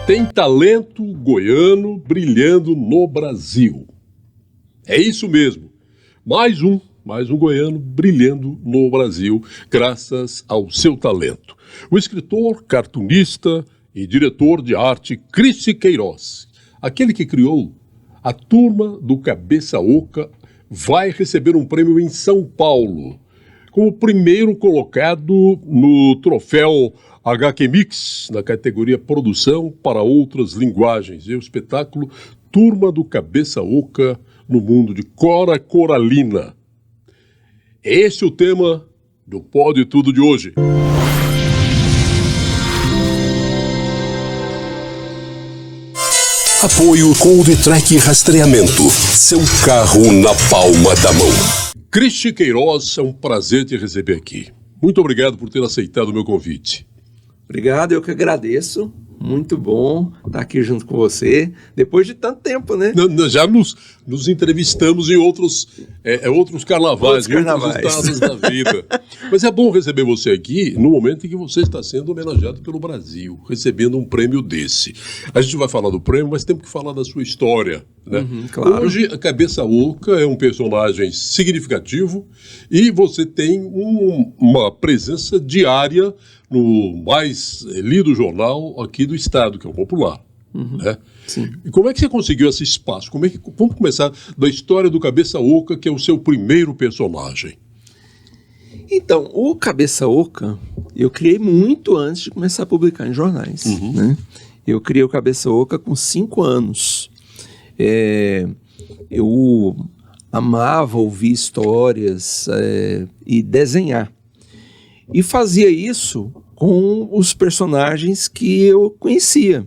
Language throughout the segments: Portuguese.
Tem talento goiano brilhando no Brasil. É isso mesmo. Mais um goiano brilhando no Brasil, graças ao seu talento. O escritor, cartunista e diretor de arte Cristi Queiroz, aquele que criou a Turma do Cabeça Oca, vai receber um prêmio em São Paulo, como primeiro colocado no troféu HQ Mix, na categoria Produção para Outras Linguagens. E o espetáculo Turma do Cabeça Oca no mundo de Cora Coralina. Esse é o tema do Pode Tudo de hoje. Apoio Coldtrack Rastreamento. Seu carro na palma da mão. Cristi Queiroz, é um prazer te receber aqui. Muito obrigado por ter aceitado o meu convite. Obrigado, eu que agradeço. Muito bom estar aqui junto com você, depois de tanto tempo, né? Já nos entrevistamos em outros carnavais, em outros estados da vida. Mas é bom receber você aqui no momento em que você está sendo homenageado pelo Brasil, recebendo um prêmio desse. A gente vai falar do prêmio, mas temos que falar da sua história, né? Claro. Hoje, a Cabeça Oca é um personagem significativo e você tem uma presença diária no mais lido jornal aqui do estado, que é o Popular. Né? Sim. E como é que você conseguiu esse espaço? Vamos começar da história do Cabeça Oca, que é o seu primeiro personagem. Então, o Cabeça Oca, eu criei muito antes de começar a publicar em jornais. Né? Eu criei o Cabeça Oca com 5 anos. Eu amava ouvir histórias e desenhar. E fazia isso com os personagens que eu conhecia.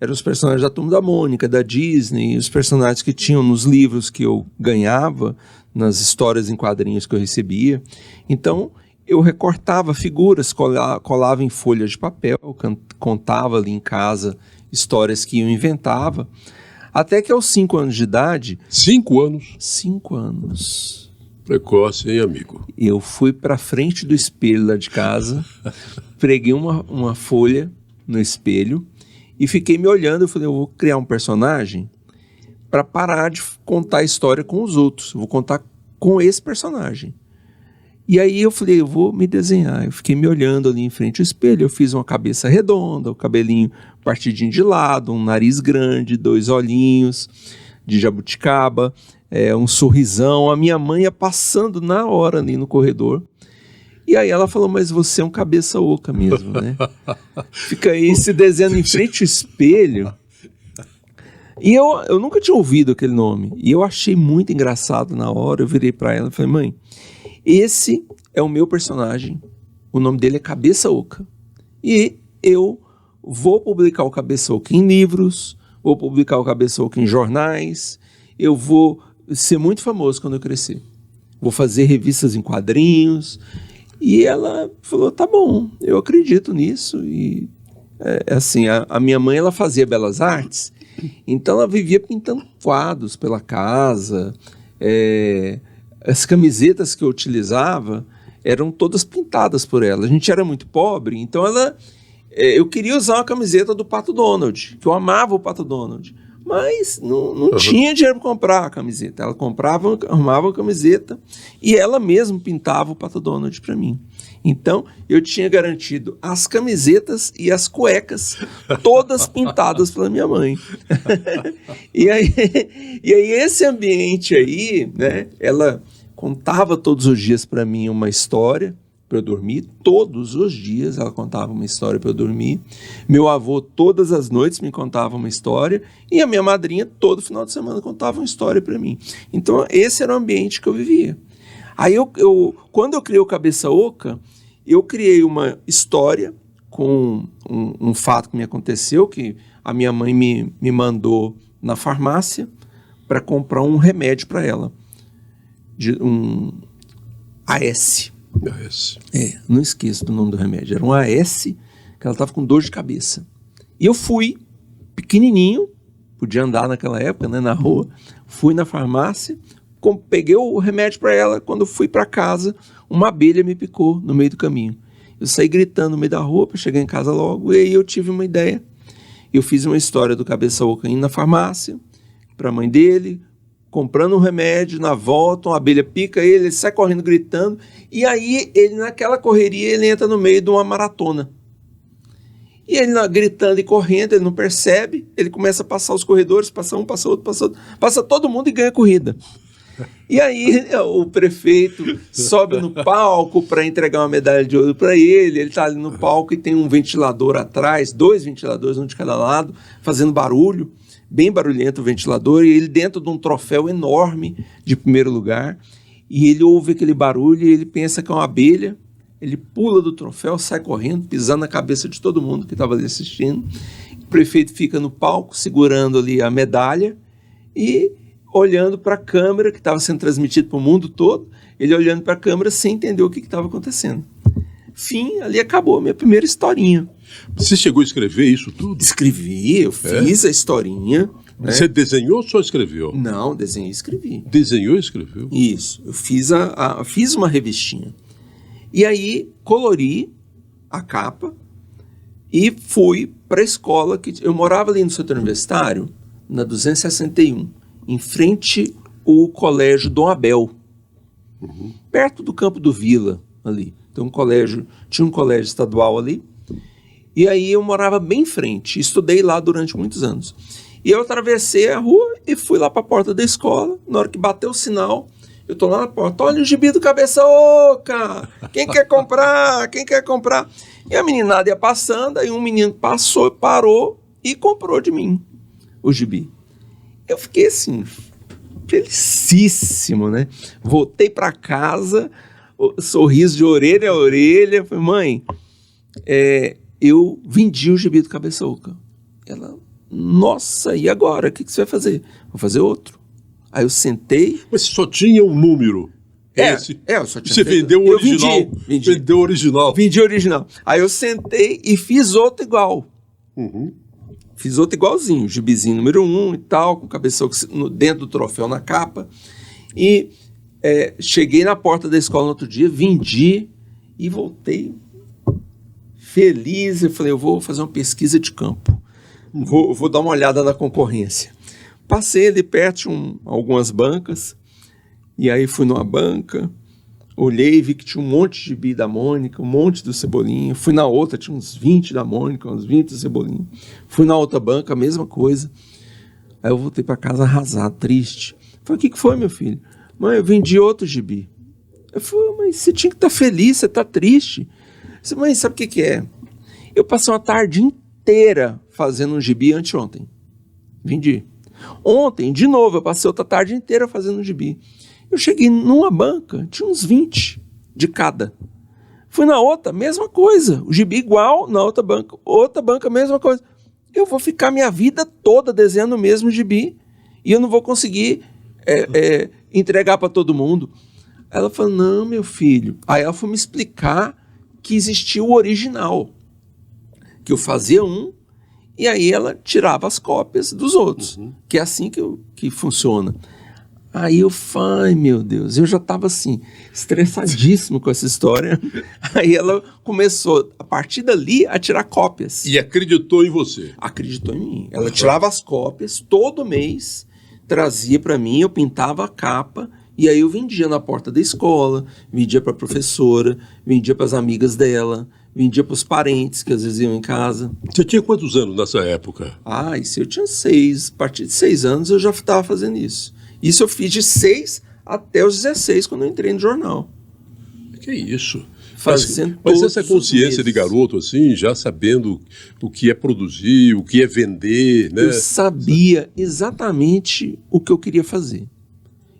Eram os personagens da Turma da Mônica, da Disney, os personagens que tinham nos livros que eu ganhava, nas histórias em quadrinhos que eu recebia. Então, eu recortava figuras, colava em folhas de papel, contava ali em casa histórias que eu inventava, até que aos 5 anos de idade... 5 anos? 5 anos... Precoce, hein, amigo? Eu fui para frente do espelho lá de casa, preguei uma folha no espelho e fiquei me olhando. Eu falei, eu vou criar um personagem para parar de contar a história com os outros. Eu vou contar com esse personagem. E aí eu falei, eu vou me desenhar. Eu fiquei me olhando ali em frente ao espelho. Eu fiz uma cabeça redonda, o cabelinho partidinho de lado, um nariz grande, 2 olhinhos de jabuticaba, um sorrisão. A minha mãe ia passando na hora ali no corredor. E aí ela falou, mas você é um Cabeça Oca mesmo, né? Fica aí se desenhando em frente ao espelho. E eu nunca tinha ouvido aquele nome. E eu achei muito engraçado na hora. Eu virei pra ela e falei, mãe, esse é o meu personagem. O nome dele é Cabeça Oca. E eu vou publicar o Cabeça Oca em livros, vou publicar o Cabeça Oca em jornais, eu vou ser muito famoso quando eu crescer. Vou fazer revistas em quadrinhos. E ela falou, tá bom, eu acredito nisso. E assim, a minha mãe, ela fazia belas artes, então ela vivia pintando quadros pela casa. As camisetas que eu utilizava eram todas pintadas por ela. A gente era muito pobre, então eu queria usar uma camiseta do Pato Donald, que eu amava o Pato Donald. Mas não tinha dinheiro para comprar a camiseta. Ela arrumava a camiseta e ela mesma pintava o Pato Donald para mim. Então, eu tinha garantido as camisetas e as cuecas, todas pintadas pela minha mãe. E aí esse ambiente aí, né, ela contava todos os dias para mim uma história para eu dormir. Todos os dias ela contava uma história para eu dormir. Meu avô todas as noites me contava uma história e a minha madrinha todo final de semana contava uma história para mim. Então esse era o ambiente que eu vivia. Aí quando eu criei o Cabeça Oca, eu criei uma história com um fato que me aconteceu, que a minha mãe me mandou na farmácia para comprar um remédio para ela, um AS. Não esqueço do nome do remédio. Era um AS, que ela estava com dor de cabeça. E eu fui, pequenininho, podia andar naquela época, né, na rua, fui na farmácia, peguei o remédio para ela. Quando fui para casa, uma abelha me picou no meio do caminho. Eu saí gritando no meio da rua para chegar em casa logo, e aí eu tive uma ideia Eu fiz uma história do Cabeça Oca indo na farmácia, para a mãe dele, comprando um remédio, na volta, uma abelha pica ele sai correndo gritando, e aí ele naquela correria ele entra no meio de uma maratona. E ele gritando e correndo, ele não percebe, ele começa a passar os corredores, passa um, passa outro, passa todo mundo e ganha a corrida. E aí o prefeito sobe no palco para entregar uma medalha de ouro para ele está ali no palco e tem um ventilador atrás, 2 ventiladores, um de cada lado, fazendo barulho, bem barulhento o ventilador, e ele dentro de um troféu enorme de primeiro lugar, e ele ouve aquele barulho e ele pensa que é uma abelha, ele pula do troféu, sai correndo, pisando na cabeça de todo mundo que estava ali assistindo. O prefeito fica no palco, segurando ali a medalha e olhando para a câmera que estava sendo transmitida para o mundo todo, ele olhando para a câmera sem entender o que estava acontecendo. Fim, ali acabou a minha primeira historinha. Você chegou a escrever isso tudo? Escrevi, eu fiz a historinha. Você desenhou ou só escreveu? Não, desenhei e escrevi. Desenhou e escreveu? Isso, eu fiz uma revistinha. E aí colori a capa e fui para a escola. Eu morava ali no setor universitário, na 261, em frente ao colégio Dom Abel, perto do Campo do Vila, ali. Tinha um colégio estadual ali, e aí eu morava bem em frente, estudei lá durante muitos anos. E eu atravessei a rua e fui lá para a porta da escola. Na hora que bateu o sinal, eu tô lá na porta, olha o gibi do Cabeça Oca, quem quer comprar, quem quer comprar? E a meninada ia passando, aí um menino parou e comprou de mim o gibi. Eu fiquei assim, felicíssimo, né? Voltei para casa, sorriso de orelha a orelha, falei, mãe, eu vendi o gibi do Cabeça Oca. Ela, nossa, e agora? O que você vai fazer? Vou fazer outro. Aí eu sentei... Mas só tinha um número. Eu só tinha Você vendeu o original. Vendi. Vendeu o original. Vendi o original. Aí eu sentei e fiz outro igual. Fiz outro igualzinho, gibizinho número 1 e tal, com cabeça dentro do troféu na capa. E cheguei na porta da escola no outro dia, vendi e voltei feliz. Eu falei, eu vou fazer uma pesquisa de campo. Vou dar uma olhada na concorrência. Passei ali perto de algumas bancas, e aí fui numa banca, olhei e vi que tinha um monte de gibi da Mônica, um monte do Cebolinha. Fui na outra, tinha uns 20 da Mônica, uns 20 do Cebolinha. Fui na outra banca, a mesma coisa. Aí eu voltei para casa arrasado, triste. Falei, o que foi, meu filho? Mãe, eu vendi outro gibi. Eu falei, mas você tinha que estar feliz, você está triste. Eu falei, mãe, sabe o que é? Eu passei uma tarde inteira fazendo um gibi anteontem. Vendi. Ontem, de novo, eu passei outra tarde inteira fazendo um gibi. Eu cheguei numa banca, tinha uns 20 de cada. Fui na outra, mesma coisa. O gibi igual, na outra banca, mesma coisa. Eu vou ficar minha vida toda desenhando o mesmo gibi e eu não vou conseguir entregar para todo mundo. Ela falou, não, meu filho. Aí ela foi me explicar que existia o original. Que eu fazia um, e aí ela tirava as cópias dos outros, que é assim que funciona. Aí eu falei, meu Deus, eu já estava assim, estressadíssimo com essa história. Aí ela começou, a partir dali, a tirar cópias. E acreditou em você? Acreditou em mim. Ela tirava as cópias, todo mês, trazia para mim, eu pintava a capa, e aí eu vendia na porta da escola, vendia para a professora, vendia para as amigas dela, vendia para os parentes que às vezes iam em casa. Você tinha quantos anos nessa época? Isso eu tinha 6. A partir de 6 anos eu já estava fazendo isso. Isso eu fiz de 6 até os 16, quando eu entrei no jornal. Que isso? Fazendo mas essa consciência de garoto, assim, já sabendo o que é produzir, o que é vender, né? Eu sabia exatamente o que eu queria fazer.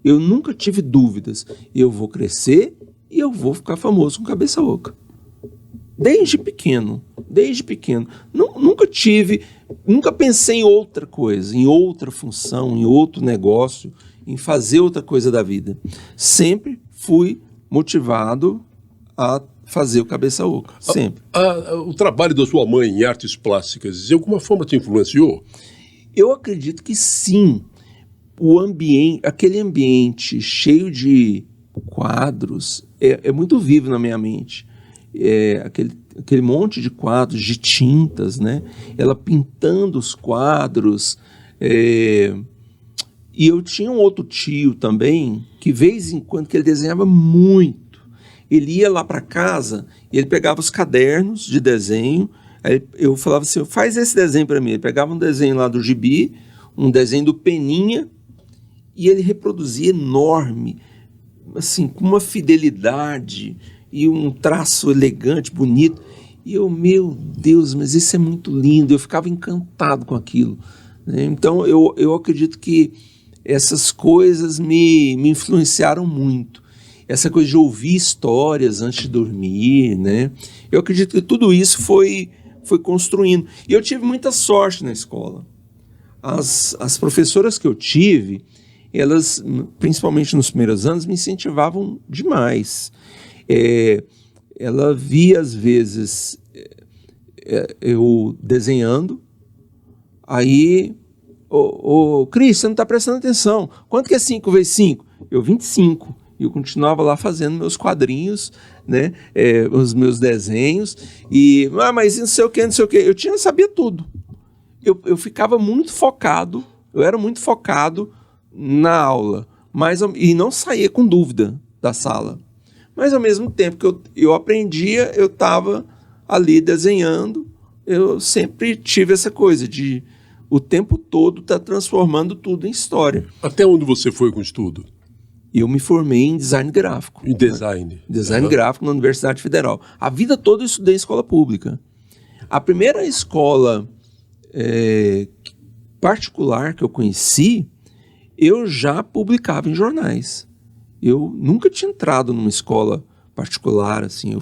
Eu nunca tive dúvidas. Eu vou crescer e eu vou ficar famoso com Cabeça Oca. Desde pequeno. Nunca pensei em outra coisa, em outra função, em outro negócio, em fazer outra coisa da vida. Sempre fui motivado a fazer o Cabeça Oca, sempre. O trabalho da sua mãe em artes plásticas, de alguma forma te influenciou? Eu acredito que sim. Aquele ambiente cheio de quadros é muito vivo na minha mente. aquele monte de quadros de tintas, né? Ela pintando os quadros. E eu tinha um outro tio também, que vez em quando que ele desenhava muito. Ele ia lá para casa e ele pegava os cadernos de desenho. Aí eu falava assim, faz esse desenho para mim. Ele pegava um desenho lá do Gibi, um desenho do Peninha, e ele reproduzia enorme, assim, com uma fidelidade e um traço elegante, bonito. E eu, meu Deus, mas isso é muito lindo. Eu ficava encantado com aquilo, né? Então, eu acredito que essas coisas me influenciaram muito. Essa coisa de ouvir histórias antes de dormir, né? Eu acredito que tudo isso foi construindo. E eu tive muita sorte na escola. As professoras que eu tive, elas, principalmente nos primeiros anos, me incentivavam demais. Ela via, às vezes, eu desenhando, aí, Cris, você não está prestando atenção. Quanto que é 5 vezes 5? Eu, 25. E eu continuava lá fazendo meus quadrinhos, né, os meus desenhos, mas não sei o que, não sei o que. Eu sabia tudo. Eu ficava muito focado, eu era muito focado na aula, e não saía com dúvida da sala. Mas ao mesmo tempo que eu aprendia, eu estava ali desenhando. Eu sempre tive essa coisa de o tempo todo estar transformando tudo em história. Até onde você foi com o estudo? Eu me formei em design gráfico. Em design? Né? Design gráfico na Universidade Federal. A vida toda eu estudei em escola pública. A primeira escola particular que eu conheci, eu já publicava em jornais. Eu nunca tinha entrado numa escola particular, assim.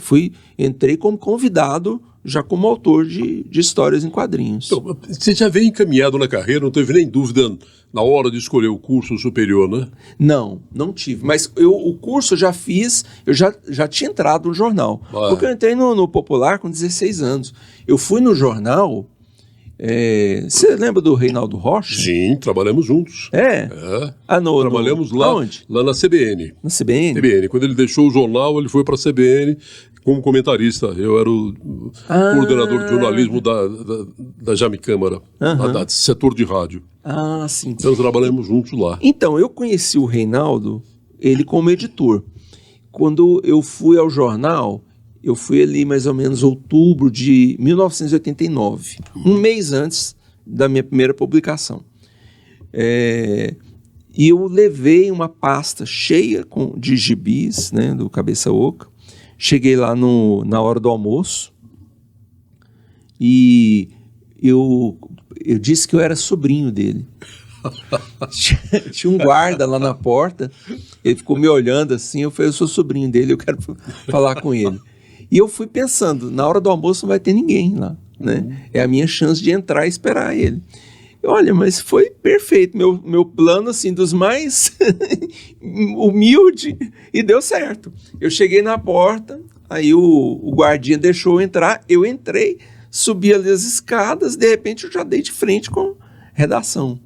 Entrei como convidado, já como autor de histórias em quadrinhos. Então, você já veio encaminhado na carreira, não teve nem dúvida na hora de escolher o curso superior, né? Não tive. Mas o curso eu já fiz, eu já tinha entrado no jornal. Porque eu entrei no Popular com 16 anos. Eu fui no jornal... Você lembra do Reinaldo Rocha? Sim, trabalhamos juntos. Trabalhamos lá, aonde? Lá na CBN. Na CBN? CBN. Quando ele deixou o jornal, ele foi para a CBN como comentarista. Eu era o coordenador de jornalismo da Jame Câmara, do setor de rádio. Sim. Então trabalhamos juntos lá. Então, eu conheci o Reinaldo, ele como editor. Quando eu fui ao jornal... Eu fui ali mais ou menos outubro de 1989, um mês antes da minha primeira publicação. E eu levei uma pasta cheia de gibis, né, do Cabeça Oca. Cheguei lá na hora do almoço e eu disse que eu era sobrinho dele. Tinha um guarda lá na porta, ele ficou me olhando assim, eu falei, eu sou sobrinho dele, eu quero falar com ele. E eu fui pensando, na hora do almoço não vai ter ninguém lá, né? É a minha chance de entrar e esperar ele. Olha, mas foi perfeito, meu plano, assim, dos mais humilde, e deu certo. Eu cheguei na porta, aí o guardinha deixou eu entrar, eu entrei, subi ali as escadas, de repente eu já dei de frente com redação.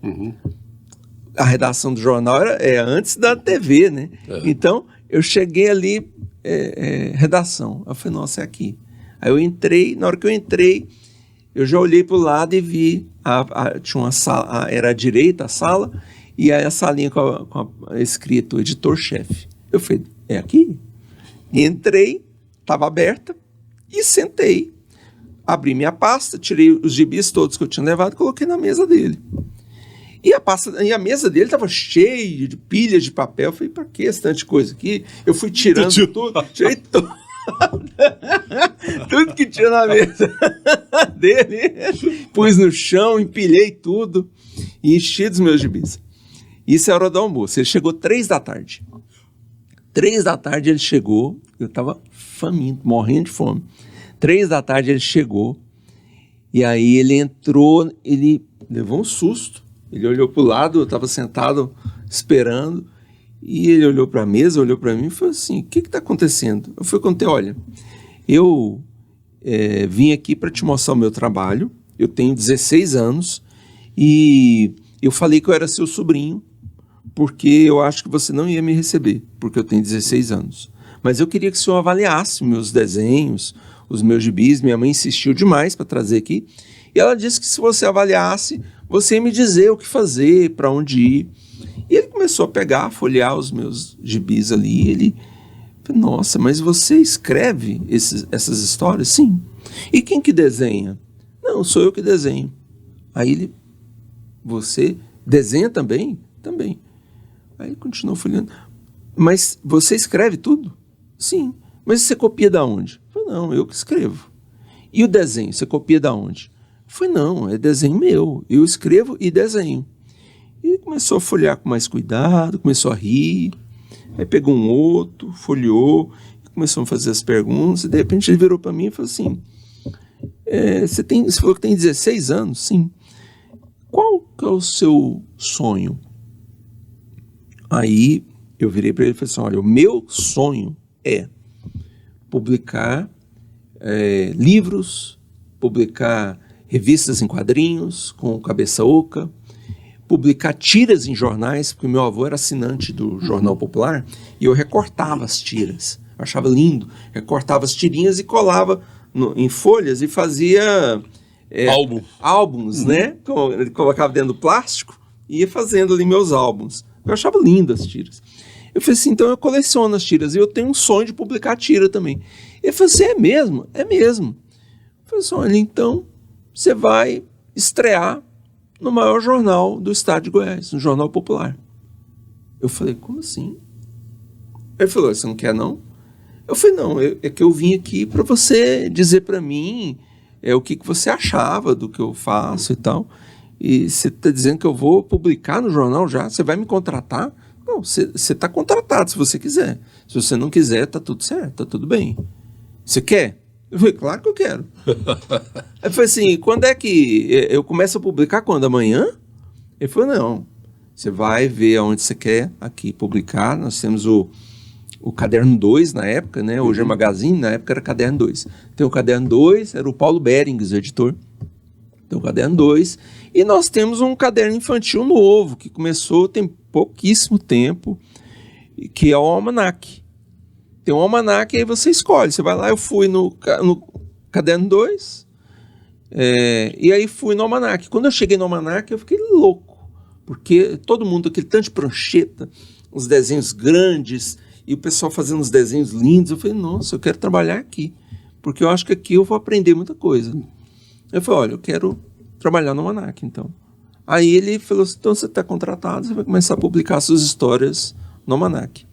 A redação do jornal é antes da TV, né? Então, eu cheguei ali... redação. Eu falei, nossa, é aqui. Aí eu entrei, na hora que eu entrei, eu já olhei para o lado e vi, tinha uma sala, era à direita a sala, e aí a salinha com escrito editor-chefe. Eu falei, é aqui? Entrei, estava aberta, e sentei. Abri minha pasta, tirei os gibis todos que eu tinha levado e coloquei na mesa dele. E a mesa dele estava cheia de pilhas de papel. Eu falei, para que esse tanto de coisa aqui? Eu fui tirando tudo, tirei tudo. Tudo que tinha na mesa dele. Pus no chão, empilhei tudo e enchi dos meus gibis. Isso é a hora do almoço. Ele chegou 3h. 3h ele chegou, eu estava faminto, morrendo de fome. 3h ele chegou, e aí ele entrou, ele levou um susto. Ele olhou para o lado, eu estava sentado esperando, e ele olhou para a mesa, olhou para mim e falou assim, o que está acontecendo? Eu fui contar, olha, eu vim aqui para te mostrar o meu trabalho, eu tenho 16 anos, e eu falei que eu era seu sobrinho, porque eu acho que você não ia me receber, porque eu tenho 16 anos. Mas eu queria que o senhor avaliasse meus desenhos, os meus gibis. Minha mãe insistiu demais para trazer aqui. E ela disse que se você avaliasse, você ia me dizer o que fazer, para onde ir. E ele começou a pegar, folhear os meus gibis ali. Ele falou, nossa, mas você escreve essas histórias? Sim. E quem que desenha? Não, sou eu que desenho. Aí ele, você desenha também? Também. Aí ele continuou folheando. Mas você escreve tudo? Sim. Mas você copia da onde? Eu falei, não, eu que escrevo. E o desenho, você copia da onde? Eu falei, não, é desenho meu. Eu escrevo e desenho. E começou a folhear com mais cuidado, começou a rir. Aí pegou um outro, folheou, começou a fazer as perguntas. E de repente ele virou para mim e falou assim, você falou que tem 16 anos? Sim. Qual que é o seu sonho? Aí eu virei para ele e falei assim, olha, o meu sonho é publicar livros, publicar revistas em quadrinhos com cabeça oca, publicar tiras em jornais, porque meu avô era assinante do Jornal Popular, e eu recortava as tiras, eu achava lindo, recortava as tirinhas e colava em folhas e fazia álbuns, né? Colocava dentro do plástico e ia fazendo ali meus álbuns. Eu achava lindo as tiras. Eu falei assim, então eu coleciono as tiras e eu tenho um sonho de publicar tira também. Ele falou assim, é mesmo? É mesmo. Eu falei assim, olha, então você vai estrear no maior jornal do estado de Goiás, no Jornal Popular. Eu falei, como assim? Ele falou, você não quer não? Eu falei, não, é que eu vim aqui para você dizer para mim o que você achava do que eu faço e tal. E você está dizendo que eu vou publicar no jornal já? Você vai me contratar? Não, você está contratado se você quiser. Se você não quiser, tá tudo certo, tá tudo bem. Você quer? Eu falei, claro que eu quero. Aí eu falei assim, quando é que eu começo a publicar? Quando? Amanhã? Ele falou, não, você vai ver aonde você quer aqui publicar. Nós temos o Caderno 2 na época, né? Hoje é Magazine, na época era Caderno 2. Tem o Caderno 2, era o Paulo Berings, o editor. Tem o Caderno 2. E nós temos um caderno infantil novo, que começou tem pouquíssimo tempo, que é o Almanac. Tem um Almanac, aí você escolhe. Você vai lá, eu fui no Caderno 2, e aí fui no Almanac. Quando eu cheguei no Almanac, eu fiquei louco, porque todo mundo, aquele tanto de prancheta, uns desenhos grandes, e o pessoal fazendo uns desenhos lindos. Eu falei, nossa, eu quero trabalhar aqui, porque eu acho que aqui eu vou aprender muita coisa. Eu falei, olha, eu quero trabalhar no Almanac, então. Aí ele falou assim, então você está contratado, você vai começar a publicar suas histórias no Almanac.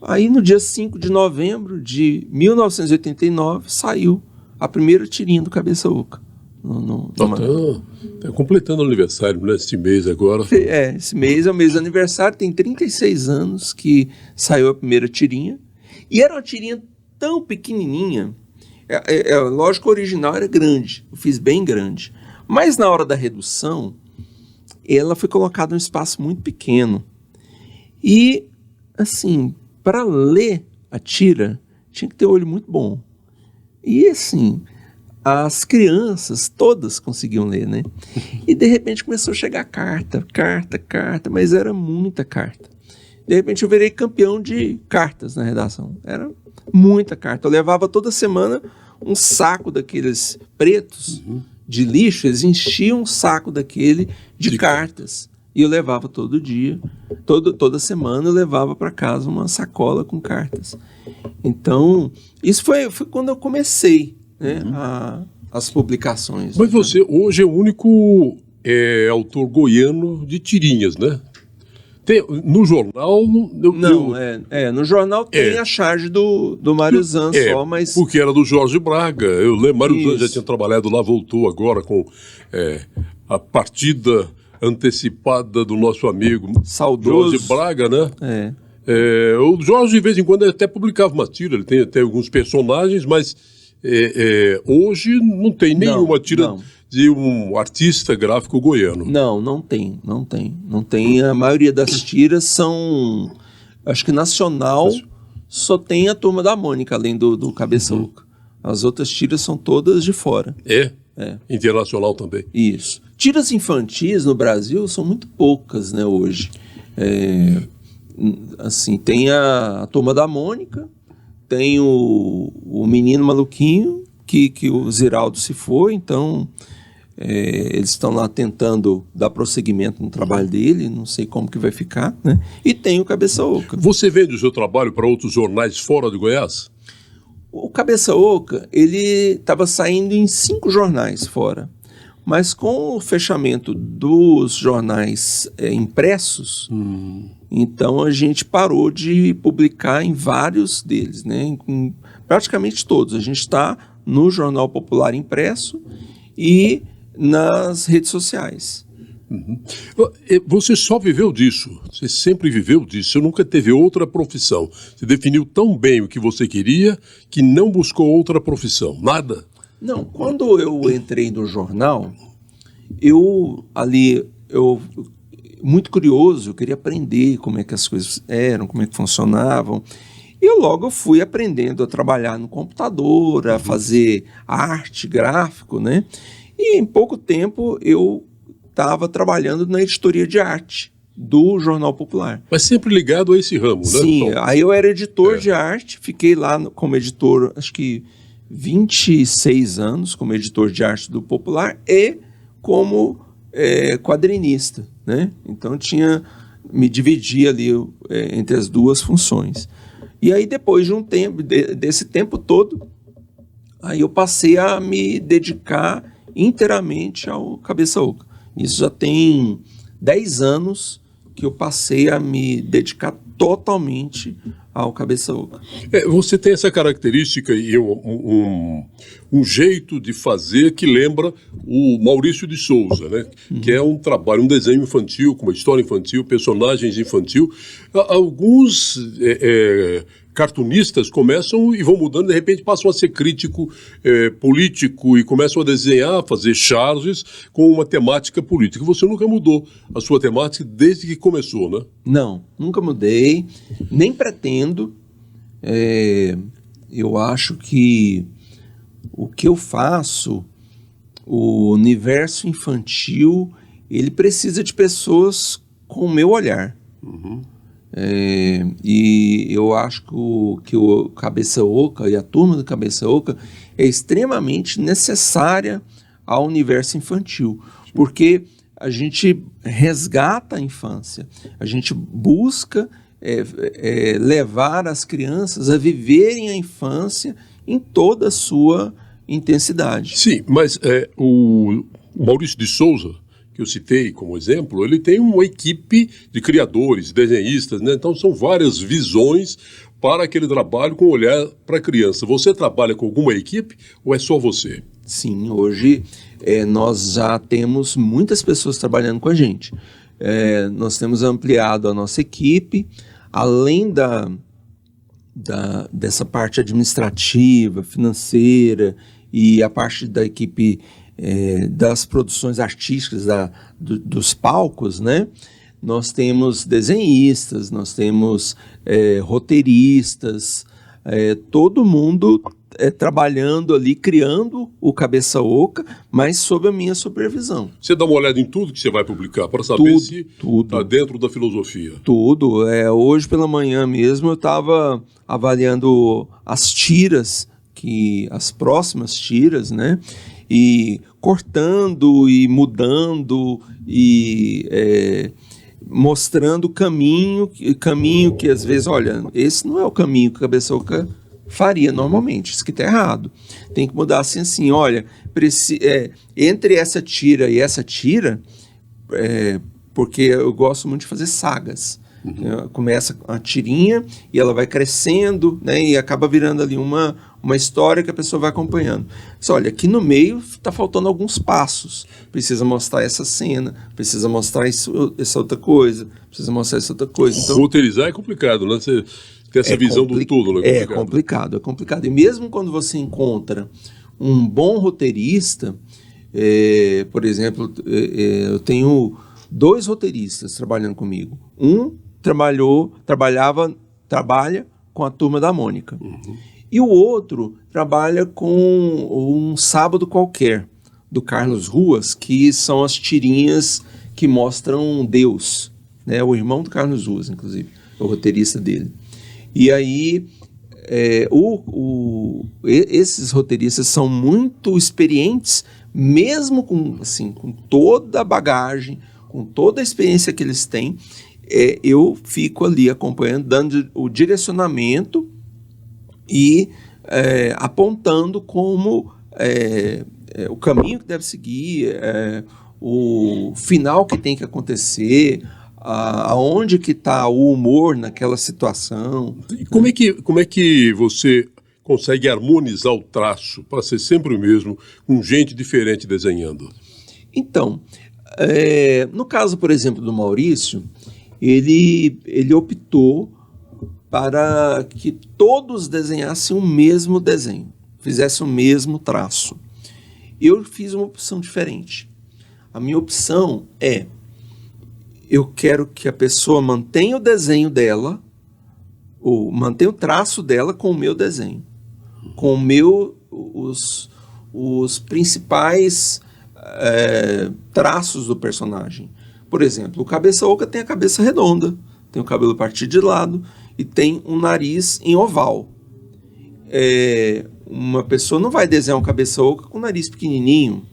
Aí no dia 5 de novembro de 1989, saiu a primeira tirinha do Cabeça Oca. Está completando o aniversário, né, este mês agora. Esse mês é o mês do aniversário, tem 36 anos que saiu a primeira tirinha. E era uma tirinha tão pequenininha, lógico que o original era grande, eu fiz bem grande. Mas na hora da redução, ela foi colocada num espaço muito pequeno. E, assim, para ler a tira, tinha que ter olho muito bom. E, assim, as crianças todas conseguiam ler, né? E, de repente, começou a chegar carta, mas era muita carta. De repente, eu virei campeão de cartas na redação. Era muita carta. Eu levava toda semana um saco daqueles pretos, de lixo, eles enchiam um saco daquele de cartas. E eu levava todo dia, toda semana eu levava para casa uma sacola com cartas. Então, isso foi quando eu comecei, né, as publicações. Mas você hoje é o único autor goiano de tirinhas, né? No jornal... no jornal tem a charge do Mário Zan só, mas... Porque era do Jorge Braga. Eu lembro, Mário Zan já tinha trabalhado lá, voltou agora com a partida antecipada do nosso amigo saudoso Jorge Braga, né? O Jorge, de vez em quando, até publicava uma tira, ele tem até alguns personagens, mas hoje não tem nenhuma tira... de um artista gráfico goiano. Não tem. A maioria das tiras são, acho que nacional, só tem a Turma da Mônica, além do Cabeça Oca. As outras tiras são todas de fora. Internacional também. Isso. Tiras infantis no Brasil são muito poucas, né, hoje. Assim, tem a Turma da Mônica, tem o menino maluquinho, que o Ziraldo se foi, então eles estão lá tentando dar prosseguimento no trabalho dele, não sei como que vai ficar, né? E tem o Cabeça Oca. Você vende o seu trabalho para outros jornais fora de Goiás? O Cabeça Oca, ele estava saindo em 5 jornais fora, mas com o fechamento dos jornais impressos, então a gente parou de publicar em vários deles, né? Em praticamente todos. A gente está no Jornal Popular impresso e nas redes sociais. Você só viveu disso, você sempre viveu disso, você nunca teve outra profissão. Você definiu tão bem o que você queria que não buscou outra profissão, nada? Não, quando eu entrei no jornal, muito curioso, eu queria aprender como é que as coisas eram, como é que funcionavam. E eu logo fui aprendendo a trabalhar no computador, a fazer arte, gráfico, né? E em pouco tempo eu estava trabalhando na editoria de arte do Jornal Popular. Mas sempre ligado a esse ramo, né? Sim, aí eu era editor de arte, fiquei lá como editor, acho que 26 anos como editor de arte do Popular e como quadrinista, né? Então me dividia ali entre as duas funções. E aí depois de um tempo, desse tempo todo, aí eu passei a me dedicar inteiramente ao Cabeça Oca. Isso já tem 10 anos que eu passei a me dedicar totalmente ao Cabeça Oca. Você tem essa característica e um jeito de fazer que lembra o Maurício de Souza, né? Que é um trabalho, um desenho infantil, com uma história infantil, personagens infantil. Alguns cartunistas começam e vão mudando, de repente passam a ser crítico político e começam a desenhar, fazer charges com uma temática política. Você nunca mudou a sua temática desde que começou, né? Não, nunca mudei, nem pretendo. Eu acho que o que eu faço, o universo infantil, ele precisa de pessoas com o meu olhar. E eu acho que o Cabeça Oca e a turma do Cabeça Oca é extremamente necessária ao universo infantil, porque a gente resgata a infância, a gente busca levar as crianças a viverem a infância em toda a sua intensidade. Sim, mas o Maurício de Souza, que eu citei como exemplo, ele tem uma equipe de criadores, desenhistas, né? Então são várias visões para aquele trabalho com olhar para a criança. Você trabalha com alguma equipe ou é só você? Sim, hoje nós já temos muitas pessoas trabalhando com a gente. Nós temos ampliado a nossa equipe, além dessa parte administrativa, financeira e a parte da equipe das produções artísticas, dos palcos, né? Nós temos desenhistas, nós temos roteiristas, todo mundo trabalhando ali, criando o Cabeça Oca, mas sob a minha supervisão. Você dá uma olhada em tudo que você vai publicar para saber se está dentro da filosofia? Tudo. Hoje pela manhã mesmo eu estava avaliando as tiras, as próximas tiras, né? E cortando e mudando e mostrando o caminho que às vezes, olha, esse não é o caminho que a Cabeça Oca faria normalmente, isso que está errado. Tem que mudar assim, olha, entre essa tira e essa tira, porque eu gosto muito de fazer sagas. Começa a tirinha e ela vai crescendo, né, e acaba virando ali uma história que a pessoa vai acompanhando. Mas, olha, aqui no meio está faltando alguns passos. Precisa mostrar essa cena, precisa mostrar essa outra coisa, precisa mostrar essa outra coisa. Então, roteirizar é complicado, né? Você tem essa visão do todo, né? É complicado. E mesmo quando você encontra um bom roteirista, por exemplo, eu tenho 2 roteiristas trabalhando comigo. Um trabalha com a Turma da Mônica. E o outro trabalha com Um Sábado Qualquer, do Carlos Ruas, que são as tirinhas que mostram Deus, né? O irmão do Carlos Ruas, inclusive, é o roteirista dele. E aí esses roteiristas são muito experientes, mesmo com toda a bagagem, com toda a experiência que eles têm. Eu fico ali acompanhando, dando o direcionamento e apontando como o caminho que deve seguir, o final que tem que acontecer, aonde que está o humor naquela situação. E como é que você consegue harmonizar o traço para ser sempre o mesmo, com gente diferente desenhando? Então, no caso, por exemplo, do Maurício, ele optou para que todos desenhassem o mesmo desenho, fizessem o mesmo traço. Eu fiz uma opção diferente. A minha opção eu quero que a pessoa mantenha o desenho dela, ou mantenha o traço dela com o meu desenho, com os principais traços do personagem. Por exemplo, o Cabeça Oca tem a cabeça redonda, tem o cabelo partido de lado e tem um nariz em oval. Uma pessoa não vai desenhar um Cabeça Oca com o nariz pequenininho,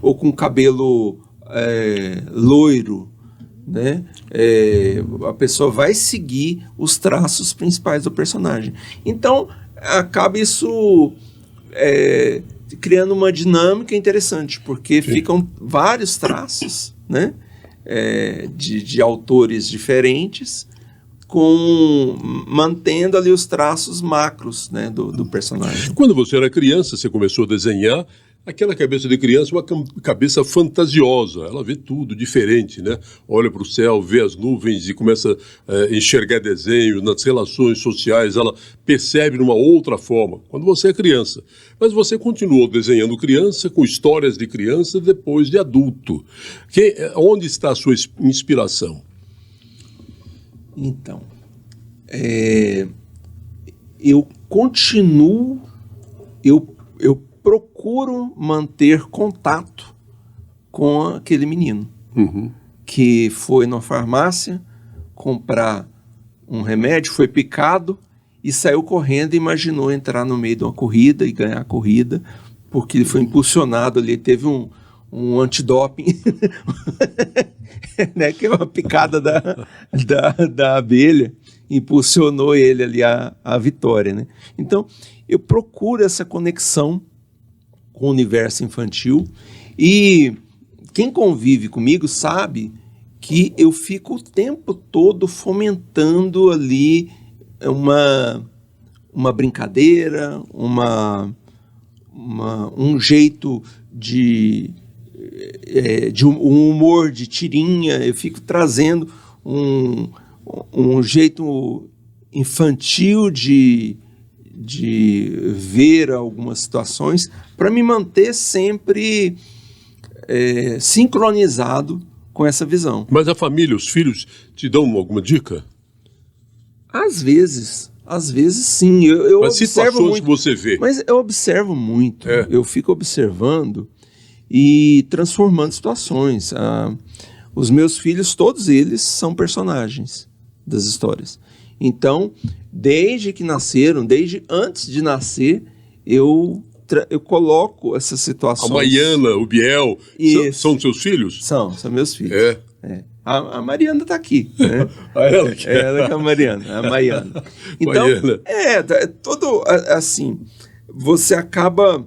ou com cabelo loiro, né? A pessoa vai seguir os traços principais do personagem. Então, acaba isso criando uma dinâmica interessante, porque ficam vários traços, né? De autores diferentes, mantendo ali os traços macros, né, do personagem. Quando você era criança, você começou a desenhar, aquela cabeça de criança é uma cabeça fantasiosa, ela vê tudo diferente, né? Olha para o céu, vê as nuvens e começa a enxergar desenho nas relações sociais, ela percebe de uma outra forma, quando você é criança. Mas você continuou desenhando criança, com histórias de criança, depois de adulto. Onde está a sua inspiração? Então, eu continuo, eu procuro manter contato com aquele menino que foi na farmácia comprar um remédio, foi picado e saiu correndo e imaginou entrar no meio de uma corrida e ganhar a corrida, porque ele foi impulsionado ali, teve um antidoping, né, que é uma picada da abelha, impulsionou ele ali a vitória, né? Então, eu procuro essa conexão com o universo infantil, e quem convive comigo sabe que eu fico o tempo todo fomentando ali uma brincadeira, um jeito de um humor de tirinha. Eu fico trazendo um jeito infantil de ver algumas situações para me manter sempre sincronizado com essa visão. Mas a família, os filhos, te dão alguma dica? Às vezes sim. Eu Mas observo situações muito, que você vê. Mas eu observo muito. Eu fico observando e transformando situações. Os meus filhos, todos eles são personagens das histórias. Então, desde que nasceram, desde antes de nascer, eu coloco essas situações. A Mariana, o Biel, são seus filhos? São meus filhos. A Mariana está aqui. Né? Ela que é a Mariana, a Maiana. Então, todo assim, você acaba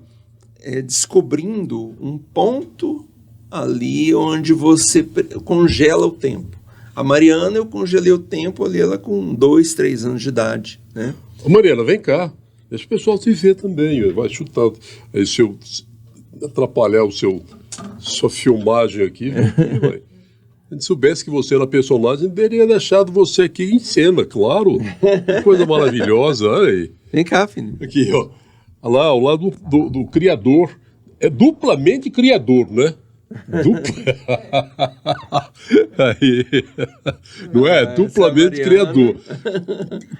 descobrindo um ponto ali onde você congela o tempo. A Mariana, eu congelei o tempo ali, ela com 2, 3 anos de idade, né? Ô Mariana, vem cá. Deixa o pessoal te ver também. Vai chutar aí, atrapalhar sua filmagem aqui. Vai. Se a gente soubesse que você era personagem, teria deixado você aqui em cena, claro. Que coisa maravilhosa. Olha aí. Vem cá, filho. Aqui, ó. Olha lá, ao lado do criador. É duplamente criador, né? Aí. Não é? Duplamente criador.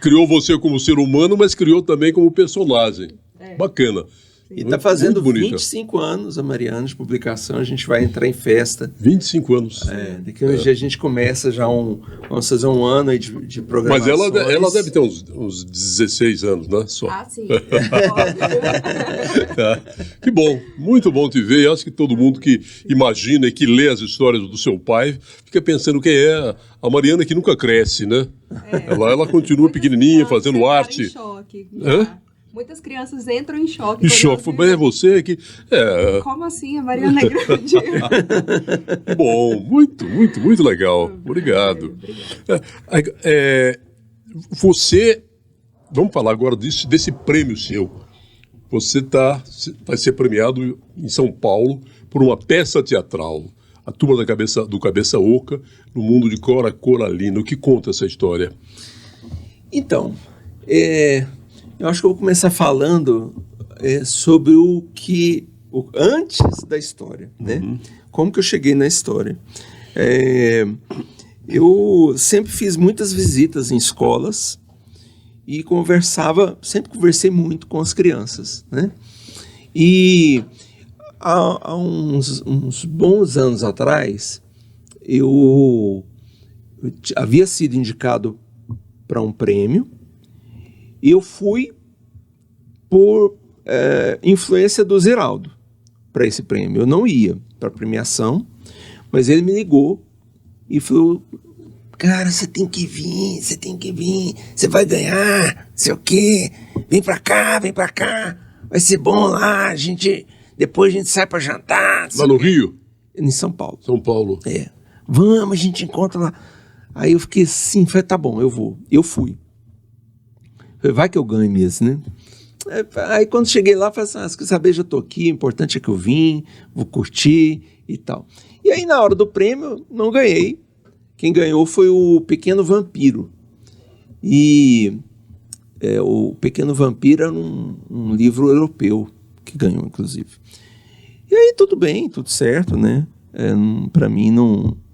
Criou você como ser humano, mas criou também como personagem. Bacana. E está fazendo muito bonita. 25 anos a Mariana de publicação, a gente vai entrar em festa. 25 anos. Daqui a um dia a gente começa já vamos fazer um ano aí de programações. Mas ela deve ter uns 16 anos, né? Só. Ah, sim. Que bom, muito bom te ver. Eu acho que todo mundo que imagina e que lê as histórias do seu pai fica pensando quem é a Mariana que nunca cresce, né? Ela continua pequenininha, fazendo arte. Em choque. Hã? Muitas crianças entram em choque. Em choque. Mas é você que... Como assim? A Mariana é grande. Bom, muito legal. Obrigado. Você... Vamos falar agora desse prêmio seu. Você vai ser premiado em São Paulo por uma peça teatral. A Turma do Cabeça Oca, no mundo de Cora Coralina. O que conta essa história? Então, eu acho que eu vou começar falando sobre antes da história, né? Como que eu cheguei na história. Eu sempre fiz muitas visitas em escolas e sempre conversei muito com as crianças, né? E há uns bons anos atrás, eu havia sido indicado para um prêmio e eu fui por influência do Zeraldo para esse prêmio. Eu não ia para a premiação, mas ele me ligou e falou: cara, você tem que vir, você vai ganhar, sei o quê, vem pra cá, vai ser bom lá, depois a gente sai pra jantar. Lá no Rio? Em São Paulo. São Paulo. Vamos, a gente encontra lá. Aí eu fiquei assim, falei, tá bom, eu vou. Eu fui. Falei, vai que eu ganho mesmo, né? Aí quando cheguei lá, falei assim, quer saber, já tô aqui, o importante é que eu vim, vou curtir e tal. E aí na hora do prêmio, não ganhei. Quem ganhou foi o Pequeno Vampiro. E o Pequeno Vampiro era um livro europeu que ganhou, inclusive. E aí tudo bem, tudo certo, né? Para mim,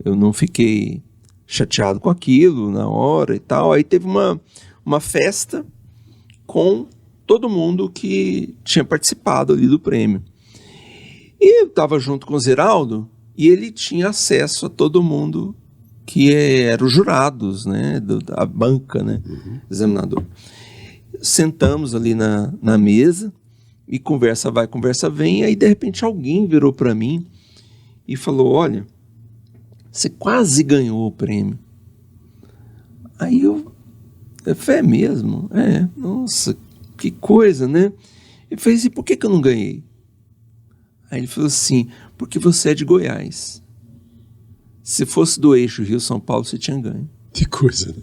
eu não fiquei chateado com aquilo na hora e tal. Aí teve uma festa com todo mundo que tinha participado ali do prêmio. E eu estava junto com o Zeraldo e ele tinha acesso a todo mundo que eram os jurados, né, da banca, né, examinador. Sentamos ali na mesa e conversa vai, conversa vem, e aí de repente alguém virou para mim e falou, olha, você quase ganhou o prêmio. Aí eu falei, mesmo? Nossa, que coisa, né? Ele fez, e por que eu não ganhei? Aí ele falou assim, porque você é de Goiás. Se fosse do eixo Rio-São Paulo, você tinha ganho. Que coisa, né?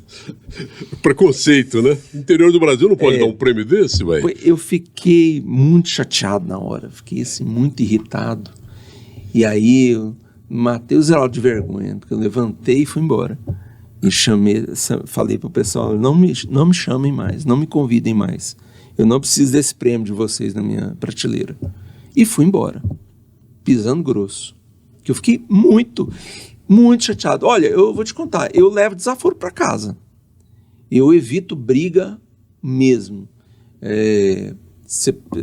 Preconceito, né? O interior do Brasil não pode dar um prêmio desse, velho? Eu fiquei muito chateado na hora, fiquei assim, muito irritado. E aí eu matei o Zeraldo de vergonha, porque eu levantei e fui embora. E falei pro pessoal, não me chamem mais, não me convidem mais. Eu não preciso desse prêmio de vocês na minha prateleira. E fui embora, pisando grosso. Que eu fiquei muito chateado. Olha, eu vou te contar, eu levo desaforo para casa. Eu evito briga mesmo.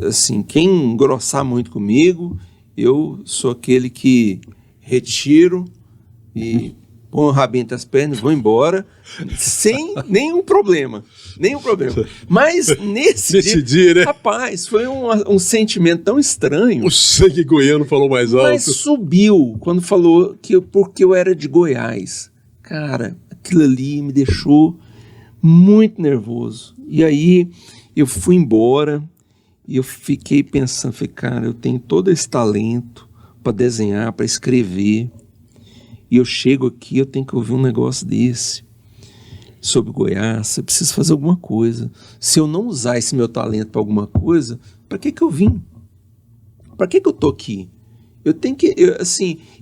Assim, quem engrossar muito comigo, eu sou aquele que retiro e põe o rabinho entre as pernas e vou embora, sem nenhum problema. Mas nesse dia, né? Rapaz, foi um sentimento tão estranho. O sangue goiano falou mais alto. Mas subiu quando falou porque eu era de Goiás. Cara, aquilo ali me deixou muito nervoso. E aí eu fui embora e eu fiquei pensando, cara, eu tenho todo esse talento para desenhar, para escrever. E eu chego aqui, eu tenho que ouvir um negócio desse sobre Goiás, eu preciso fazer alguma coisa. Se eu não usar esse meu talento para alguma coisa, para que eu vim? Para que eu tô aqui?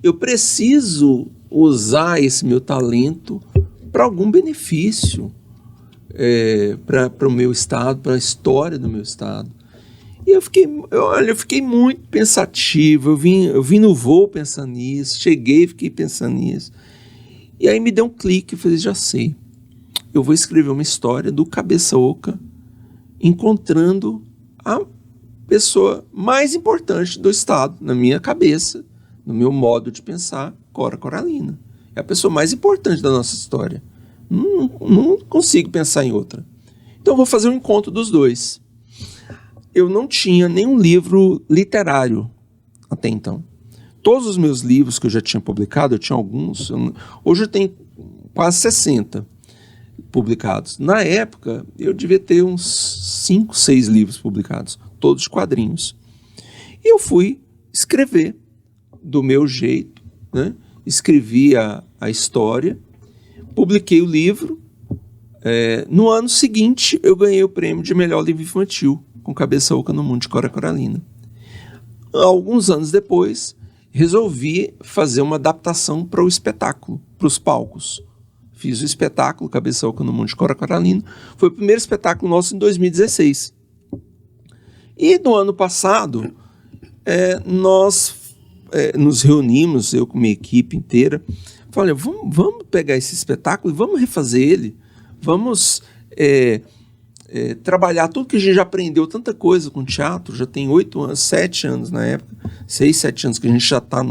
Eu preciso usar esse meu talento para algum benefício, para o meu estado, para a história do meu estado. E eu fiquei muito pensativo, eu vim no voo pensando nisso, cheguei e fiquei pensando nisso. E aí me deu um clique, eu falei, já sei, eu vou escrever uma história do Cabeça Oca encontrando pessoa mais importante do Estado, na minha cabeça, no meu modo de pensar, Cora Coralina. É a pessoa mais importante da nossa história. Não consigo pensar em outra. Então eu vou fazer um encontro dos dois. Eu não tinha nenhum livro literário até então. Todos os meus livros que eu já tinha publicado, eu tinha alguns, hoje eu tenho quase 60 publicados. Na época, eu devia ter uns 5, 6 livros publicados, todos de quadrinhos. E eu fui escrever do meu jeito, né? Escrevi a história, publiquei o livro. No ano seguinte, eu ganhei o prêmio de melhor livro infantil, com Cabeça Oca no Mundo, de Cora Coralina. Alguns anos depois, resolvi fazer uma adaptação para o espetáculo, para os palcos. Fiz o espetáculo Cabeça Oca no Mundo, de Cora Coralina. Foi o primeiro espetáculo nosso em 2016. E no ano passado, nós nos reunimos, eu com minha equipe inteira, falei, vamos pegar esse espetáculo e vamos refazer ele. Vamos trabalhar tudo que a gente já aprendeu, tanta coisa com teatro, já tem 8 anos, 7 anos na época, 6, 7 anos que a gente já está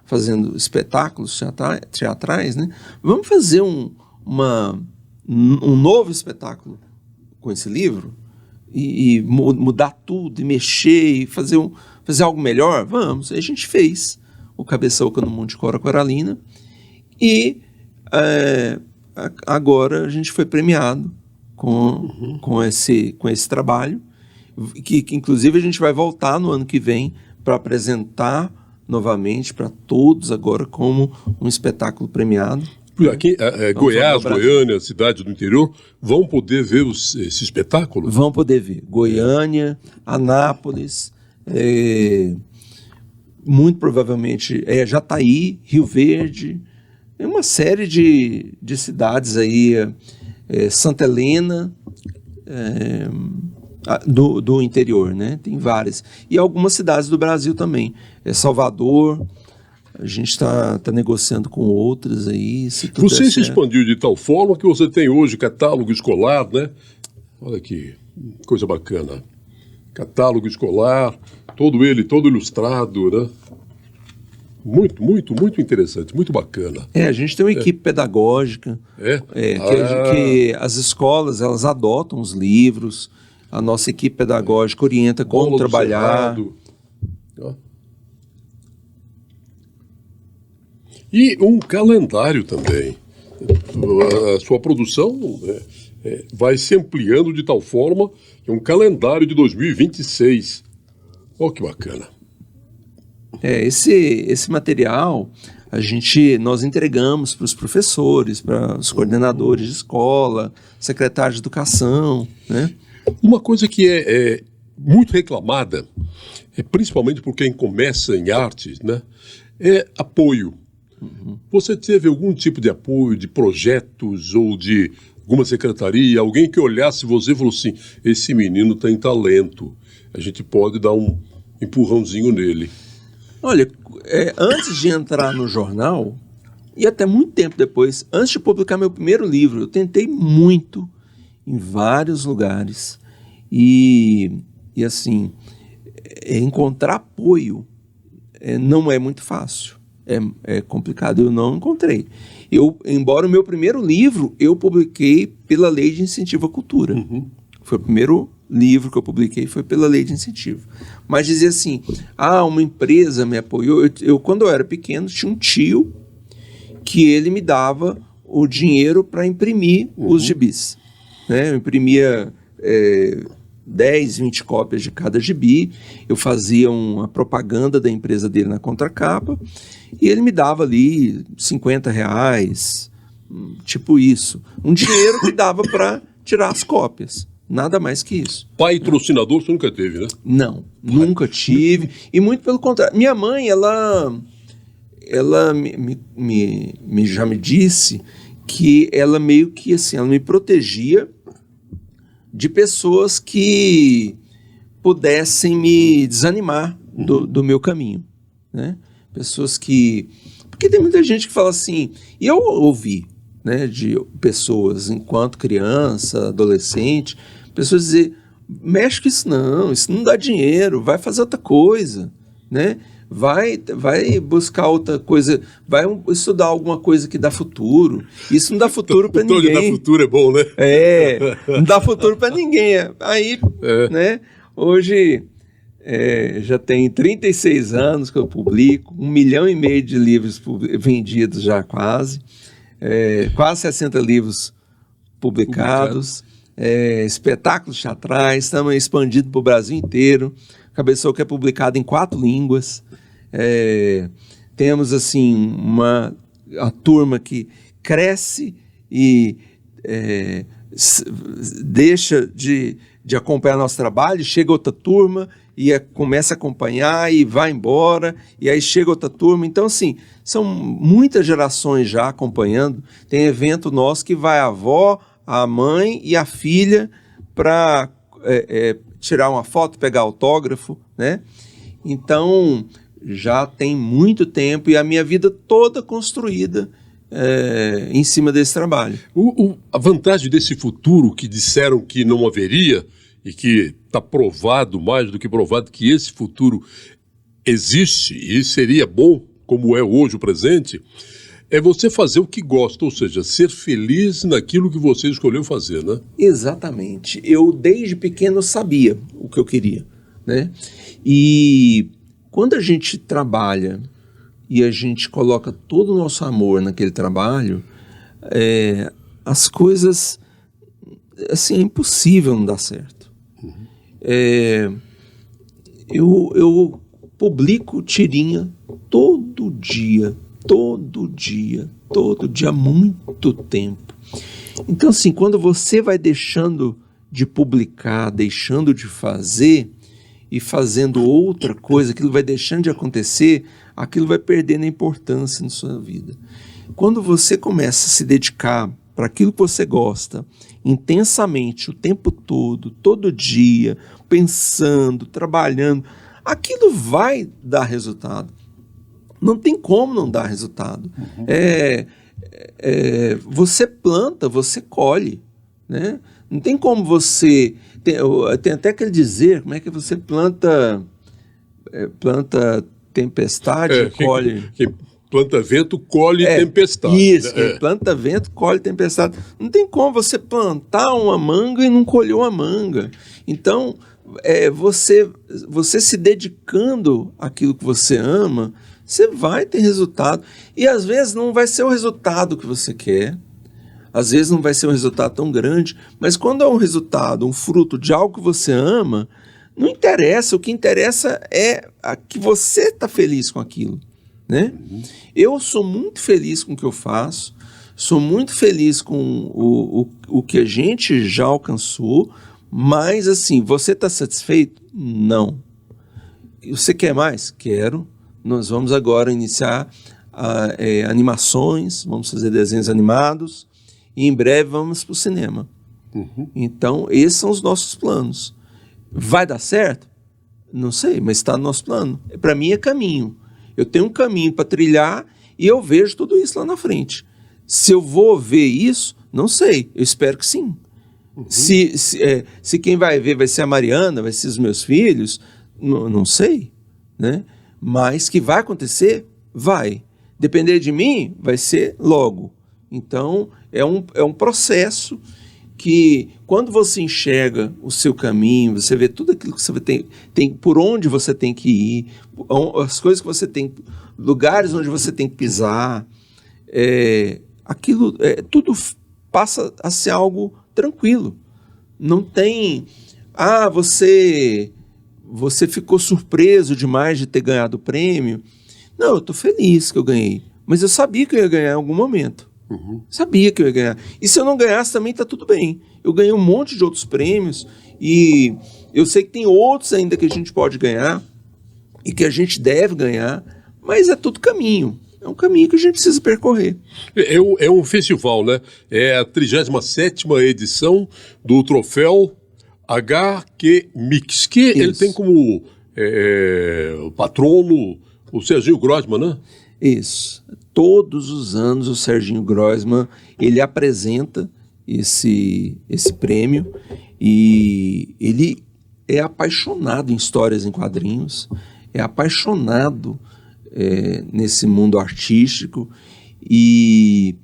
fazendo espetáculos teatrais, né? Vamos fazer um novo espetáculo com esse livro e mudar tudo, e mexer, e fazer algo melhor? Vamos. Aí a gente fez o Cabeça Oca no Mundo, de Cora Coralina, e agora a gente foi premiado com esse trabalho, que inclusive a gente vai voltar no ano que vem para apresentar novamente para todos agora como um espetáculo premiado. Aqui, Goiás, Goiânia, cidades do interior, vão poder ver esse espetáculo? Vão poder ver. Goiânia, Anápolis, muito provavelmente Jataí, Rio Verde, uma série de cidades aí, Santa Helena, do interior, né? Tem várias. E algumas cidades do Brasil também. Salvador, a gente está negociando com outras aí. Se tudo você se expandiu de tal forma que você tem hoje catálogo escolar, né? Olha que coisa bacana. Catálogo escolar, todo ilustrado, né? Muito, muito, muito interessante, muito bacana. A gente tem uma equipe pedagógica, que as escolas, elas adotam os livros, a nossa equipe pedagógica orienta como trabalhar. E um calendário também. A sua produção vai se ampliando de tal forma que é um calendário de 2026. Olha que bacana. Esse material nós entregamos para os professores, para os coordenadores de escola, secretários de educação, né? Uma coisa que é muito reclamada, principalmente por quem começa em artes, né, é apoio. Você teve algum tipo de apoio, de projetos ou de alguma secretaria, alguém que olhasse você e falou assim, esse menino tem talento, a gente pode dar um empurrãozinho nele? Olha, antes de entrar no jornal, e até muito tempo depois, antes de publicar meu primeiro livro, eu tentei muito em vários lugares. E assim, encontrar apoio não é muito fácil. É complicado, eu não encontrei. Embora o meu primeiro livro, eu publiquei pela Lei de Incentivo à Cultura. Foi o primeiro livro que eu publiquei, foi pela Lei de Incentivo. Mas dizia assim, uma empresa me apoiou. Quando eu era pequeno, tinha um tio que ele me dava o dinheiro para imprimir os gibis. Né? Eu imprimia 10, 20 cópias de cada gibi, eu fazia uma propaganda da empresa dele na contracapa, e ele me dava ali R$50, tipo isso. Um dinheiro que dava para tirar as cópias. Nada mais que isso. Patrocinador você nunca teve, né? Não, nunca tive. E muito pelo contrário. Minha mãe, ela já me disse que ela meio que assim, ela me protegia de pessoas que pudessem me desanimar do meu caminho, né? Pessoas que... Porque tem muita gente que fala assim... E eu ouvi, né, de pessoas, enquanto criança, adolescente, pessoas dizer, mexe com isso não dá dinheiro, vai fazer outra coisa, né? Vai buscar outra coisa, vai estudar alguma coisa que dá futuro. Isso não dá futuro para ninguém. Dá futuro é bom, né? Não dá futuro para ninguém. Aí, né? Hoje já tem 36 anos que eu publico, 1,5 milhão de livros vendidos já quase 60 livros publicados. Espetáculos teatrais, estamos expandindo para o Brasil inteiro. Cabeçou que é publicado em 4 línguas. Temos assim a turma que cresce e deixa de acompanhar nosso trabalho, chega outra turma e começa a acompanhar e vai embora, e aí chega outra turma. Então, assim, são muitas gerações já acompanhando. Tem evento nosso que vai a avó, a mãe e a filha para tirar uma foto, pegar autógrafo, né? Então, já tem muito tempo e a minha vida toda construída em cima desse trabalho. A vantagem desse futuro que disseram que não haveria e que está provado, mais do que provado, que esse futuro existe e seria bom, como é hoje o presente, é você fazer o que gosta, ou seja, ser feliz naquilo que você escolheu fazer, né? Exatamente. Eu, desde pequeno, sabia o que eu queria, né? E quando a gente trabalha e a gente coloca todo o nosso amor naquele trabalho, as coisas, assim, é impossível não dar certo. Eu publico tirinha todo dia, há muito tempo. Então, assim, quando você vai deixando de publicar, deixando de fazer e fazendo outra coisa, aquilo vai deixando de acontecer, aquilo vai perdendo a importância na sua vida. Quando você começa a se dedicar para aquilo que você gosta, intensamente, o tempo todo dia, pensando, trabalhando, aquilo vai dar resultado. Não tem como não dar resultado. Você planta, você colhe, né? Não tem como você... Tem até aquele dizer, como é que você planta tempestade, colhe... Quem planta vento, colhe tempestade. Isso, quem planta vento, colhe tempestade. Não tem como você plantar uma manga e não colher uma manga. Então, você se dedicando àquilo que você ama, você vai ter resultado. E às vezes não vai ser o resultado que você quer, às vezes não vai ser um resultado tão grande, mas quando é um resultado, um fruto de algo que você ama, não interessa, o que interessa é que você está feliz com aquilo, né? Eu sou muito feliz com o que eu faço, sou muito feliz com o que a gente já alcançou, mas assim, você está satisfeito? Não. Você quer mais? Quero. Nós vamos agora iniciar animações, vamos fazer desenhos animados e em breve vamos para o cinema. Então, esses são os nossos planos. Vai dar certo? Não sei, mas está no nosso plano. Para mim é caminho. Eu tenho um caminho para trilhar e eu vejo tudo isso lá na frente. Se eu vou ver isso, não sei. Eu espero que sim. Se quem vai ver vai ser a Mariana, vai ser os meus filhos, não sei, né? Mas que vai acontecer, vai. Depender de mim, vai ser logo. Então, é um processo que, quando você enxerga o seu caminho, você vê tudo aquilo que você tem por onde você tem que ir, as coisas que você tem, lugares onde você tem que pisar, tudo passa a ser algo tranquilo. Não tem... Você ficou surpreso demais de ter ganhado o prêmio. Não, eu estou feliz que eu ganhei. Mas eu sabia que eu ia ganhar em algum momento. Sabia que eu ia ganhar. E se eu não ganhasse também está tudo bem. Eu ganhei um monte de outros prêmios e eu sei que tem outros ainda que a gente pode ganhar e que a gente deve ganhar, mas é tudo caminho. É um caminho que a gente precisa percorrer. É um festival, né? É a 37ª edição do troféu HQ Mix, que ele tem como patrono o Serginho Grossman, né? Isso. Todos os anos o Serginho Grossman, ele apresenta esse prêmio E ele é apaixonado em histórias em quadrinhos, é apaixonado nesse mundo artístico e,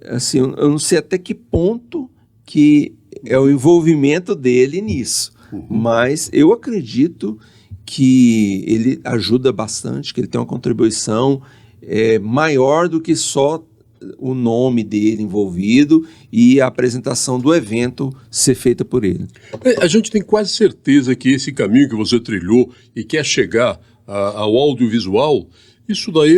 assim, eu não sei até que ponto que é o envolvimento dele nisso, mas eu acredito que ele ajuda bastante, que ele tem uma contribuição maior do que só o nome dele envolvido e a apresentação do evento ser feita por ele. A gente tem quase certeza que esse caminho que você trilhou e quer chegar ao audiovisual, isso daí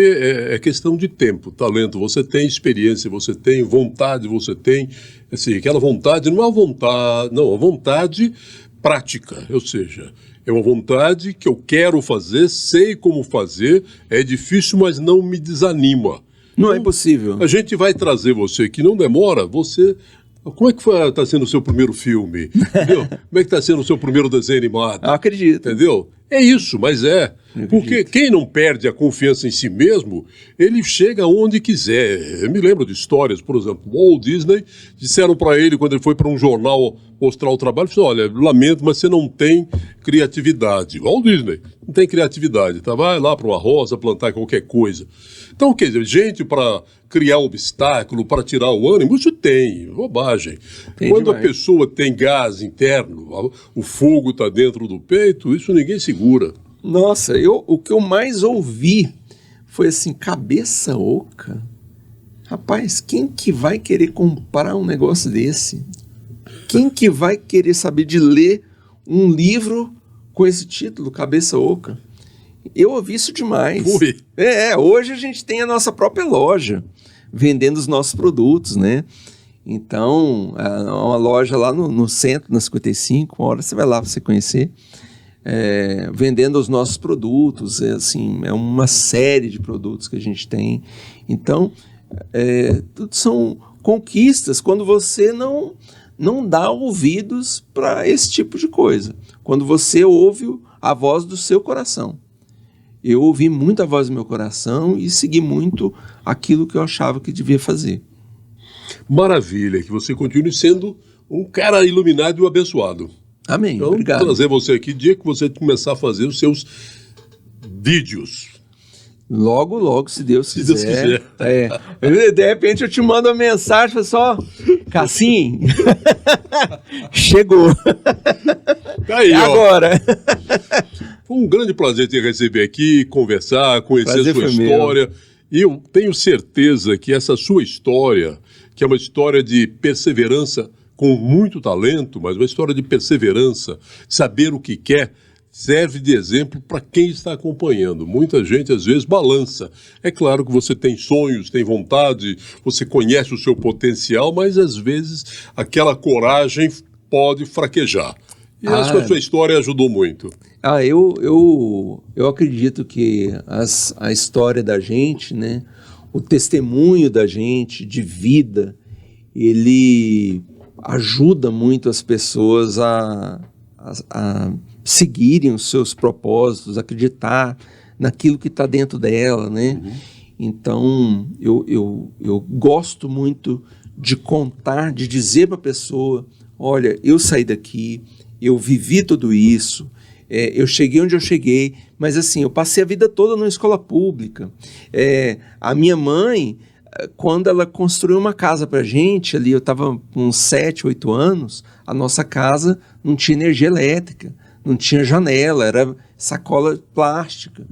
é questão de tempo, talento. Você tem experiência, você tem vontade, você tem, assim, aquela vontade, não é a vontade prática, ou seja, é uma vontade que eu quero fazer, sei como fazer, é difícil, mas não me desanima. Não é impossível. A gente vai trazer você que não demora, você... Como é que está sendo o seu primeiro filme? Entendeu? Como é que está sendo o seu primeiro desenho animado? Eu acredito. Entendeu? É isso, mas porque quem não perde a confiança em si mesmo, ele chega onde quiser. Eu me lembro de histórias, por exemplo, o Walt Disney, disseram para ele, quando ele foi para um jornal mostrar o trabalho, ele falou, olha, lamento, mas você não tem criatividade. Walt Disney não tem criatividade, tá? Vai lá para uma roça plantar qualquer coisa. Então, quer dizer, gente para criar obstáculo, para tirar o ânimo, isso tem, bobagem. Quando demais. A pessoa tem gás interno, o fogo está dentro do peito, isso ninguém segura. Nossa, o que eu mais ouvi foi assim, cabeça oca. Rapaz, quem que vai querer comprar um negócio desse? Quem que vai querer saber de ler um livro com esse título, Cabeça Oca? Eu ouvi isso demais. Ui. Hoje a gente tem a nossa própria loja, vendendo os nossos produtos, né? Então, uma loja lá no centro, na 55, uma hora você vai lá para você conhecer, vendendo os nossos produtos, assim, é uma série de produtos que a gente tem. Então, tudo são conquistas quando você não dá ouvidos para esse tipo de coisa, quando você ouve a voz do seu coração. Eu ouvi muito a voz do meu coração e segui muito aquilo que eu achava que devia fazer. Maravilha, que você continue sendo um cara iluminado e abençoado. Amém, então, obrigado. Trazer você aqui dia que você começar a fazer os seus vídeos. Logo, logo, se Deus quiser. De repente eu te mando uma mensagem, pessoal, Cassim, chegou. Aí, agora. Foi um grande prazer te receber aqui, conversar, conhecer prazer a sua história. Meu. E eu tenho certeza que essa sua história, que é uma história de perseverança com muito talento, mas uma história de perseverança, saber o que quer, serve de exemplo para quem está acompanhando. Muita gente, às vezes, balança. É claro que você tem sonhos, tem vontade, você conhece o seu potencial, mas, às vezes, aquela coragem pode fraquejar. E a sua história ajudou muito. Eu acredito que a história da gente, né, o testemunho da gente de vida, ele ajuda muito as pessoas a seguirem os seus propósitos, acreditar naquilo que está dentro dela, né? Uhum. Então, eu gosto muito de contar, de dizer para a pessoa, olha, eu saí daqui, eu vivi tudo isso, eu cheguei onde eu cheguei, mas assim, eu passei a vida toda numa escola pública. A minha mãe, quando ela construiu uma casa para a gente, ali eu estava com uns 7, 8 anos, a nossa casa não tinha energia elétrica, não tinha janela, era sacola plástica,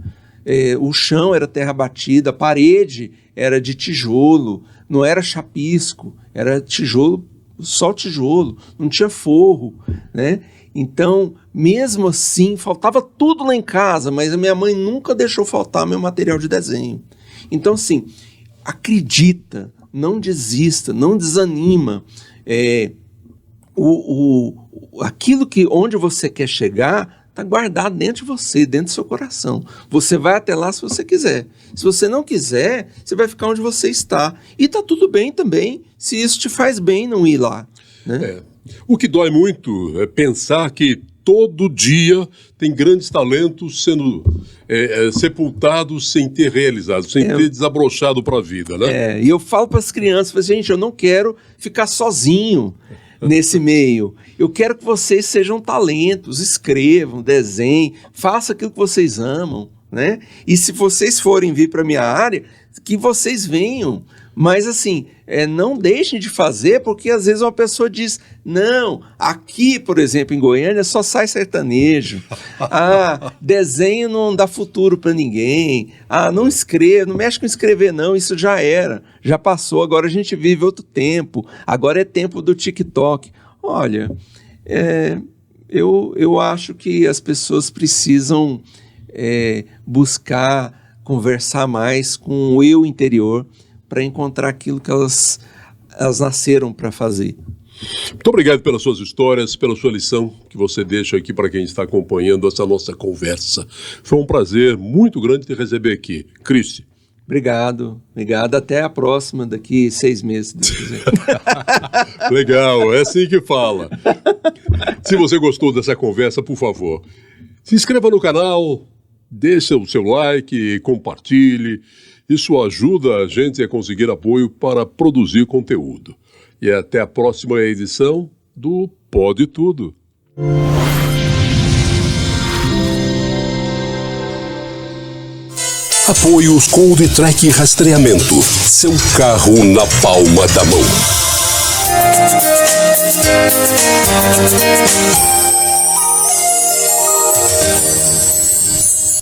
o chão era terra batida, a parede era de tijolo, não era chapisco, era tijolo, só tijolo, não tinha forro, né? Então, mesmo assim, faltava tudo lá em casa, mas a minha mãe nunca deixou faltar meu material de desenho. Então, assim, acredita, não desista, não desanima. Aquilo onde você quer chegar está guardado dentro de você, dentro do seu coração. Você vai até lá se você quiser. Se você não quiser, você vai ficar onde você está. E está tudo bem também, se isso te faz bem não ir lá, né? O que dói muito é pensar que todo dia tem grandes talentos sendo sepultados sem ter realizado, sem ter desabrochado para a vida, né? E eu falo para as crianças, gente, eu não quero ficar sozinho. nesse meio. Eu quero que vocês sejam talentos, escrevam, desenhem, façam aquilo que vocês amam, né? E se vocês forem vir para a minha área, que vocês venham. Mas assim, não deixem de fazer, porque às vezes uma pessoa diz, não, aqui, por exemplo, em Goiânia, só sai sertanejo. Desenho não dá futuro para ninguém. Não escreva, não mexe com escrever não, isso já era, já passou, agora a gente vive outro tempo, agora é tempo do TikTok. Olha, eu acho que as pessoas precisam buscar conversar mais com o eu interior, para encontrar aquilo que elas nasceram para fazer. Muito obrigado pelas suas histórias, pela sua lição que você deixa aqui para quem está acompanhando essa nossa conversa. Foi um prazer muito grande te receber aqui. Cristi. Obrigado. Até a próxima, daqui 6 meses. Legal, é assim que fala. Se você gostou dessa conversa, por favor, se inscreva no canal, deixe o seu like, compartilhe. Isso ajuda a gente a conseguir apoio para produzir conteúdo. E até a próxima edição do Pode Tudo. Apoios Cold-Track Rastreamento. Seu carro na palma da mão.